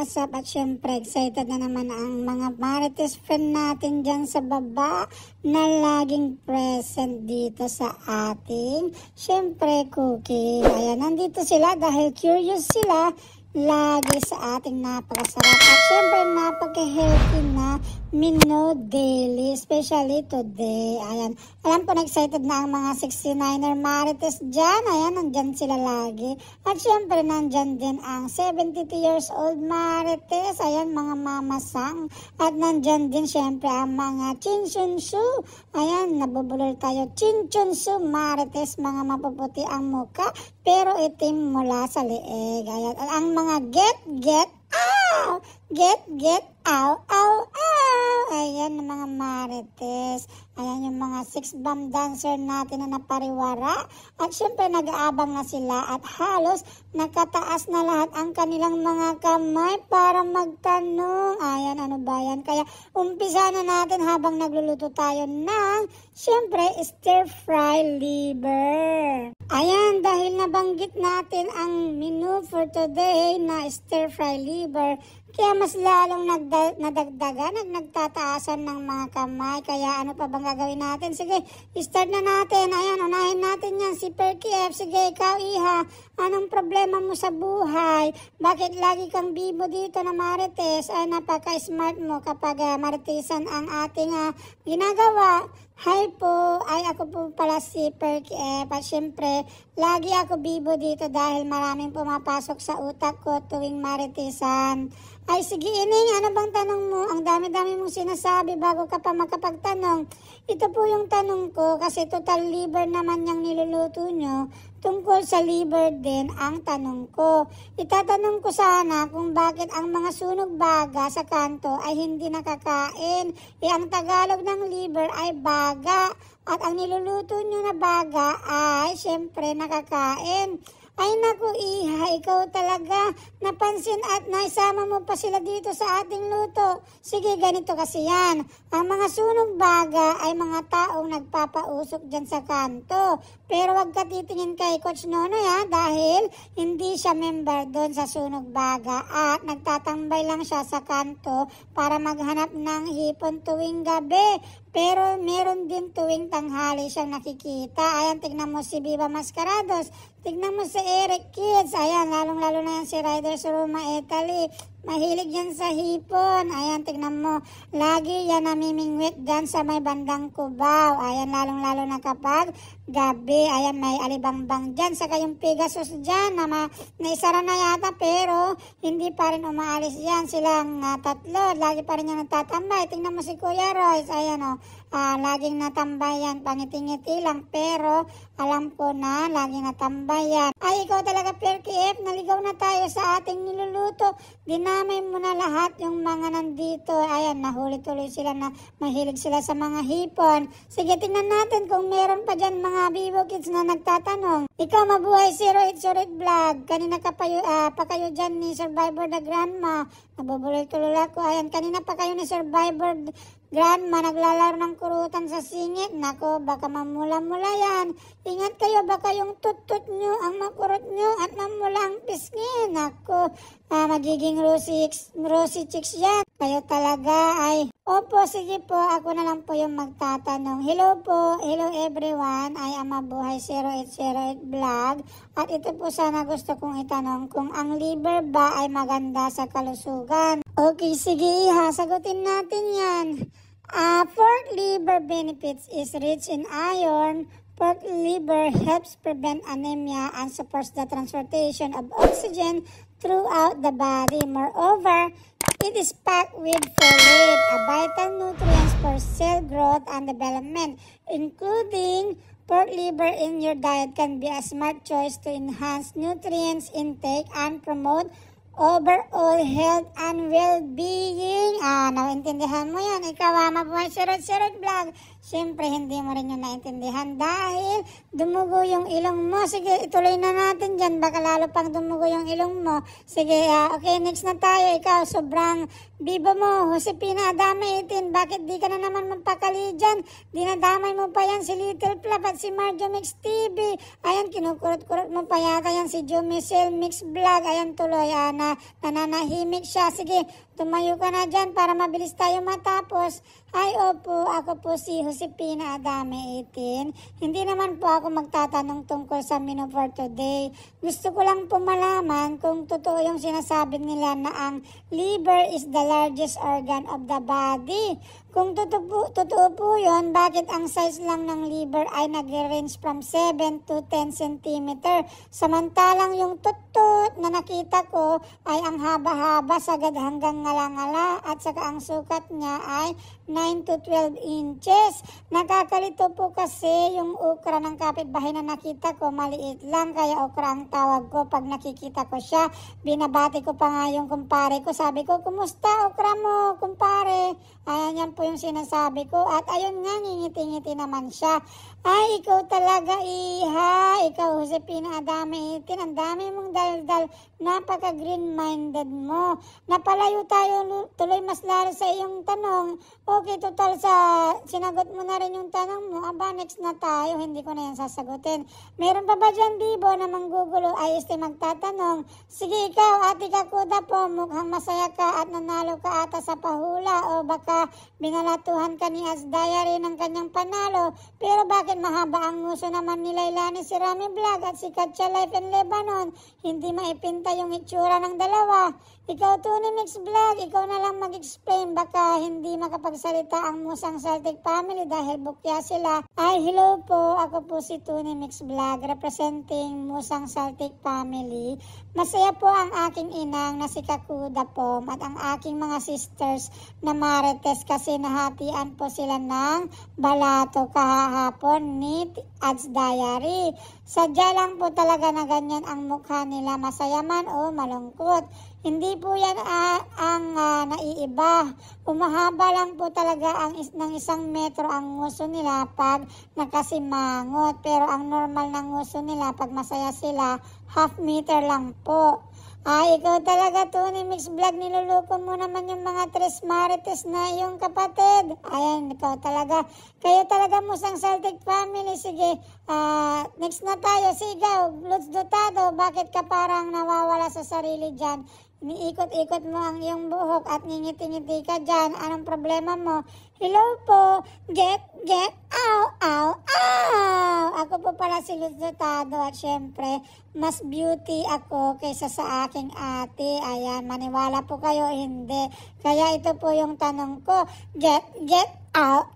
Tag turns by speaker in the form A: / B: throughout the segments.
A: what's up? At syempre, excited na naman ang mga Marites friend natin dyan sa baba na laging present dito sa ating, syempre, cooking. Ayan, nandito sila dahil curious sila lagi sa ating napakasarap at syempre napaka-healthy na menu daily, especially today. Ayan, alam ko na excited na ang mga 69er Marites dyan. Ayan, nandyan sila lagi. At syempre, nandyan din ang 72 years old Marites. Ayan, mga mamasang. At nandyan din syempre ang mga Chinchunsu. Ayan, nabubulol tayo. Chinchunsu Marites, mga mapuputi ang muka, pero itim mula sa leeg. Ayan, ang mga get, ow. Ayan, mga Marites. Ayan, yung mga 6-bomb dancer natin na napariwara. At syempre, nag-aabang na sila at halos nakataas na lahat ang kanilang mga kamay para magtanong. Ayan, ano ba yan? Kaya, umpisa na natin habang nagluluto tayo ng, syempre, stir-fry liver. Ayan, dahil nabanggit natin ang menu for today na stir-fry liver, kaya mas lalong nagtataasan ng mga kamay. Kaya ano pa bang gagawin natin? Sige, start na natin. Ayan, unahin natin yan. Si Perky F. Sige, ikaw, Iha. Anong problema mo sa buhay? Bakit lagi kang bibo dito na Marites? Ay, napaka-smart mo kapag Maritesan ang ating ginagawa. Hi po, ay ako po pala si Perky F. At syempre, lagi ako bibo dito dahil maraming pumapasok sa utak ko tuwing Maritesan. Ay sige Ining, ano bang tanong mo? Ang dami-dami mong sinasabi bago ka pa makapagtanong. Ito po yung tanong ko kasi total liver naman yung niluluto nyo. Tungkol sa liver din ang tanong ko. Itatanong ko sana kung bakit ang mga sunog baga sa kanto ay hindi nakakain. Ang Tagalog ng liver ay baga at ang niluluto nyo na baga ay syempre nakakain. Ay naku Iha, ikaw talaga. Napansin at naisama mo pa sila dito sa ating luto. Sige, ganito kasi yan. Ang mga sunog baga ay mga taong nagpapausok dyan sa kanto. Pero wag ka titingin kay Coach Nonoy dahil hindi siya member doon sa sunog baga at nagtatambay lang siya sa kanto para maghanap ng hipon tuwing gabi. Pero meron din tuwing tanghali siyang nakikita. Ayan, tignan mo si Viva Mascarados. Tignan mo si Eric Kids. Ayan, lalong-lalo na yan si Ryder Suruma Italy. Mahilig yan sa hipon. Ayan, tignan mo. Lagi yan namimingwit dyan sa may bandang Cubao. Ayan, lalong-lalo na kapag gabi. Ayan, may alibangbang dyan. Saka yung Pegasus dyan na naisara na yata pero hindi pa rin umaalis yan. Silang tatlo. Lagi pa rin yan nagtatambay. Tignan mo si Kuya Royce. Ayan o. Laging natambay yan. Pangiti-ngiti lang. Pero alam ko na laging natambay yan. Ay, ikaw talaga Perky F. Naligaw na tayo sa ating niluluto. Dinamay mo na lahat yung mga nandito. Ayan, nahuli tuloy sila na mahilig sila sa mga hipon. Sige, tingnan natin kung meron pa dyan mga Vivo Kids na nagtatanong. Ikaw, mabuhay 0808 Vlog. Kanina pa kayo dyan ni Survivor the Grandma. Nabubuloy-tuloy ako. Ayan, kanina pa kayo ni Survivor Grandma, naglalaro ng kurutan sa singit. Nako, baka mamula-mula yan. Ingat kayo, baka yung tut-tut nyo, ang makurot nyo at mamula ang pisngi. Nako, magiging rosy chicks yan. Kayo talaga ay, opo, sige po, ako na lang po yung magtatanong. Hello po, hello everyone. I am Mabuhay 0808 Vlog. At ito po sana gusto kong itanong kung ang liver ba ay maganda sa kalusugan. Okay, sige Iha, sagutin natin yan. Pork liver benefits is rich in iron. Pork liver helps prevent anemia and supports the transportation of oxygen throughout the body. Moreover, it is packed with folate, a vital nutrient for cell growth and development. Including pork liver in your diet can be a smart choice to enhance nutrients intake and promote overall health and well-being. Naintindihan mo yan. Ikaw, Mabuhay 0808 Vlog. Siyempre, hindi mo rin yung naintindihan dahil dumugo yung ilong mo. Sige, ituloy na natin dyan. Baka lalo pang dumugo yung ilong mo. Sige, okay, next na tayo. Ikaw, sobrang bibo mo. Josefina Adame 18. Bakit di ka na naman magpakali dyan? Dinadamay mo pa yan si Little Flap at si Marjo Mix TV. Ayan, kinukurot-kurot mo pa yata yan si Jo Michelle Mix Vlog. Ayan, tuloy. Nananahimik siya. Sige, tumayo ka na dyan para mabilis tayo matapos. Ay, opo, ako po si Josefina Adame 18. Hindi naman po ako magtatanong tungkol sa menu for today. Gusto ko lang po malaman kung totoo yung sinasabi nila na ang liver is the largest organ of the body. Kung totoo po yun, bakit ang size lang ng liver ay nag-range from 7 to 10 cm? Samantalang yung tutut na nakita ko ay ang haba-haba sagad hanggang ngala-ngala at saka ang sukat niya ay 9 to 12 inches. Nakakalito po kasi yung okra ng kapitbahay na nakita ko, maliit lang kaya okra ang tawag ko pag nakikita ko siya. Binabati ko pa nga yung kumpare ko, sabi ko, kumusta okra mo kumpare? Ayan, yan po yung sinasabi ko at ayun nga, ngingiti-ngiti naman siya. Ay, ikaw talaga iha, ikaw Josefina Adame 18, ang dami mong daldal, napaka-green-minded mo. Napalayo tayo tuloy mas lalo sa iyong tanong. Okay, total sa sinagot mo na rin yung tanong mo. Aba, next na tayo, hindi ko na yan sasagutin. Meron pa ba dyan, Bibo, na manggugulo ay magtatanong? Sige, ikaw, Ate Kakuda po, mukhang masaya ka at nanalo ka ata sa pahula o baka binalatuhan ka ni As Diary ng kanyang panalo. Pero bakit mahaba ang nguso naman ni Lailani si Rami Vlog at si Katya Life in Lebanon? Hindi maipinta yung itsura ng dalawa. Ikaw, Tony Mix Vlog, ikaw na lang mag-explain. Baka hindi makapagsalita ang Musang Celtic family dahil bukya sila. Ay, hello po. Ako po si Tony Mix Vlog, representing Musang Celtic family. Masaya po ang aking inang na si Kakuda Pom at ang aking mga sisters na Marites kasi nahatian po sila ng balato kahapon ni Ads Diary. Sadya lang po talaga na ganyan ang mukha nila, masaya man o malungkot. Hindi po yan ang naiiba. Umahaba lang po talaga ng 1 metro ang nguso nila pag nakasimangot. Pero ang normal ng nguso nila pag masaya sila, half meter lang po. Ay, ikaw talaga, Tony Mix Vlog, niluluko mo naman yung mga tres marites na iyong kapatid. Ayan, ikaw talaga. Kayo talaga Musang Celtic family. Sige, next na tayo. Sigaw, Lutz Dotado, bakit ka parang nawawala sa sarili dyan? Iniikot-ikot mo ang iyong buhok at ngingiti-ngiti ka dyan. Anong problema mo? Hello po. Get, ow. Ako po pala si Lutz Dotado at syempre, mas beauty ako kaysa sa aking ate. Ayan, maniwala po kayo, hindi. Kaya ito po yung tanong ko. Get, ow.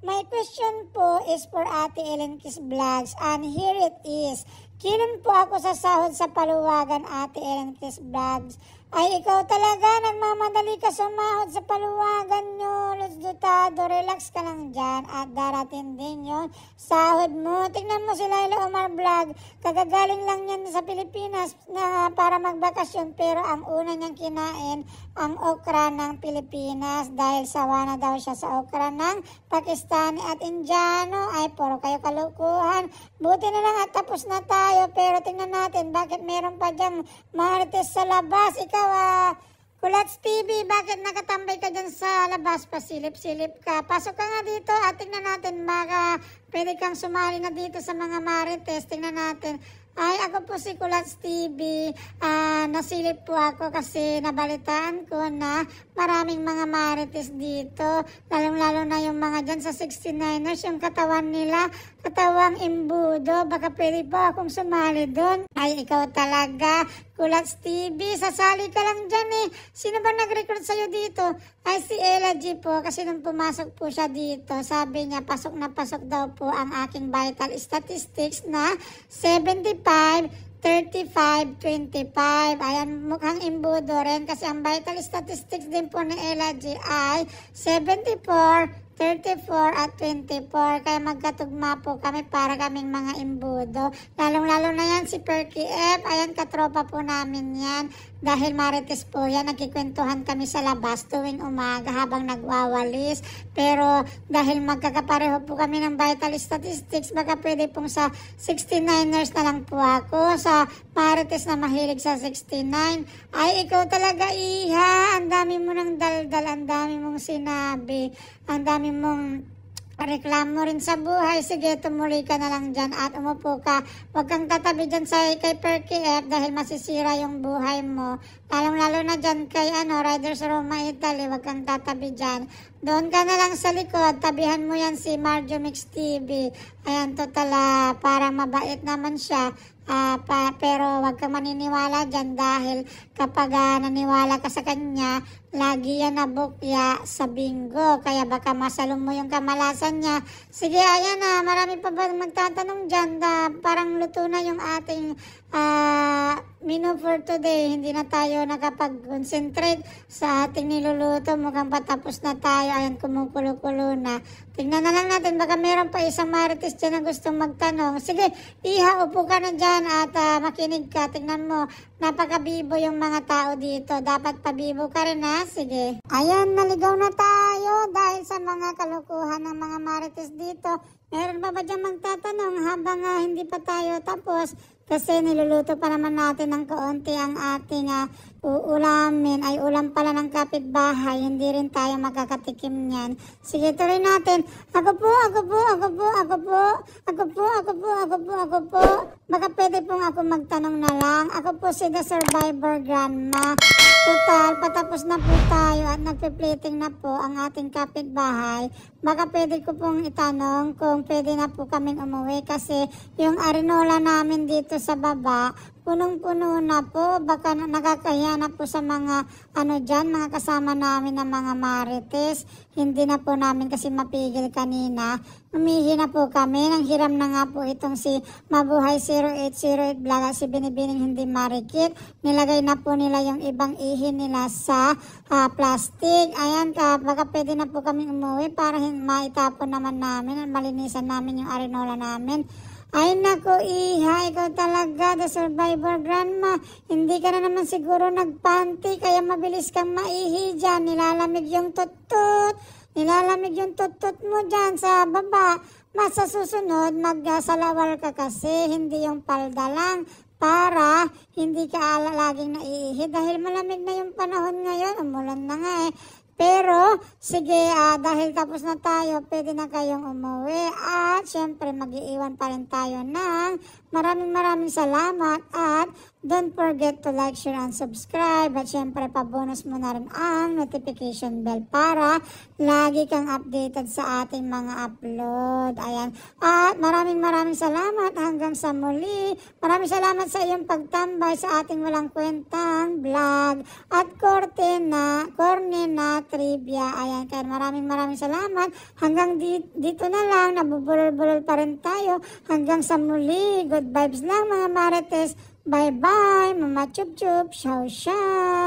A: My question po is for Ate Ellen Kiss Vlogs and here it is. Kailan po ako sasahod sa paluwagan, Ate Ellen Kiss Vlogs? Ay, ikaw talaga, nagmamadali ka sumahod sa paluwagan nyo. Lutz Dotado, relax ka lang dyan at darating din yun. Sahod mo. Tingnan mo si Laila Omar Vlog. Kagagaling lang yan sa Pilipinas na para magbakasyon. Pero ang una niyang kinain, ang okra ng Pilipinas. Dahil sawa na daw siya sa okra ng Pakistani at Indiano. Ay, puro kayo kalukuhan. Buti na lang at tapos na tayo. Pero tingnan natin, bakit meron pa dyang marites sa labas? Ikaw, Kulats TV, bakit nakatambay ka dyan sa labas? Pasilip-silip ka. Pasok ka nga dito at tingnan natin, baka pwede kang sumali na dito sa mga marites. Tingnan natin. Ay, ako po si Kulats TV. Nasilip po ako kasi nabalitaan ko na maraming mga marites dito. Lalong-lalo na yung mga dyan sa 69ers, yung katawan nila, katawang imbudo. Baka pwede po akong sumali doon. Ay, ikaw talaga, Kulats TV. Sasali ka lang dyan eh. Sino ba nag-recruit sa'yo dito? Ay, si Ella G po. Kasi nung pumasok po siya dito, sabi niya, pasok na pasok daw po ang aking vital statistics na 75, 35, 25. Ayan, mukhang imbudo rin kasi ang vital statistics din po ni Ella G ay 74, 34 at 24. Kaya magkatugma po kami para kaming mga imbudo. Lalong-lalo na yan si Perky F. Ayan, katropa po namin yan. Dahil marites po yan, nagkikwentuhan kami sa labas tuwing umaga habang nagwawalis. Pero dahil magkakapareho po kami ng vital statistics, baka pwede pong sa 69ers na lang po ako. Sa marites na mahilig sa 69. Ay, ikaw talaga, iha. Ang dami mo ng daldal, ang dami mong sinabi, ang dami mong reklamo rin sa buhay. Sige, tumuli ka na lang dyan at umupo ka. Huwag kang tatabi dyan kay Perky F dahil masisira yung buhay mo. Lalong-lalo na dyan kay Riders Roma Italy. Huwag kang tatabi dyan. Doon ka na lang sa likod. Tabihan mo yan si Marjo Mix TV. Ayan, total, parang mabait naman siya. Pero wag kang maniniwala dyan dahil kapag naniwala ka sa kanya, lagi yan nabukya sa bingo. Kaya baka masalong mo yung kamalasan niya. Sige, ayan marami pa ba magtatanong dyan? Parang luto na yung ating menu for today. Hindi na tayo nakapag-concentrate sa ating niluluto. Mukhang patapos na tayo. Ayan, kumukulo-kulo na. Tingnan na lang natin. Baka meron pa isang marites dyan na gustong magtanong. Sige, iha, upo ka na dyan at makinig ka. Tingnan mo, napakabibo yung mga tao dito. Dapat pabibo ka rin Sige. Ayan, naligaw na tayo dahil sa mga kalukuhan ng mga marites dito. Meron pa ba dyan magtatanong habang hindi pa tayo tapos? Kasi niluluto pa naman natin ng kaunti ang ating uulamin. Ay ulam pala ng kapitbahay. Hindi rin tayo makakatikim niyan. Sige, tuloy natin. Ako po. Baka pwede pong ako magtanong na lang. Ako po si The Survivor Grandma. Total, patapos na po tayo at nagpe-plating na po ang ating kapitbahay. Baka pwede ko pong itanong kung pwede na po kaming umuwi kasi yung arenola namin dito sa baba, punong-puno na po. Baka nakakahiya na po sa mga mga kasama namin na mga marites. Hindi na po namin kasi mapigil kanina. Umihi na po kami. Nang hiram na nga po itong si Mabuhay 0808 Vlog at si Binibining Hindi Marikit. Nilagay na po nila yung ibang ihi nila sa plastic. Ayan, baka pwede na po kami umuwi para maitapon naman namin at malinisan namin yung arenola namin. Ay nako, iha, ikaw talaga, The Survivor Grandma. Hindi ka na naman siguro nagpanty, kaya mabilis kang maihi dyan. Nilalamig yung tutut. Nilalamig yung tutut mo dyan sa baba. Sa susunod, magsalawal ka kasi, hindi yung palda lang. Para hindi ka laging naiihi. Dahil malamig na yung panahon ngayon, umulan na nga Pero, sige, dahil tapos na tayo, pwede na kayong umuwi. At, syempre, mag-iiwan pa rin tayo ng maraming salamat. At, don't forget to like, share, and subscribe. At, syempre, pabonus mo na rin ang notification bell para lagi kang updated sa ating mga upload. Ayan. At, maraming salamat hanggang sa muli. Maraming salamat sa iyong pagtambay sa ating walang kwentang vlog. At, korne na trivia. Ayan, kaya maraming salamat. Hanggang dito na lang, nabubulol-bulol pa rin tayo. Hanggang sa muli, good vibes lang mga marites. Bye-bye, Mama Chup Chup, Ciao, ciao.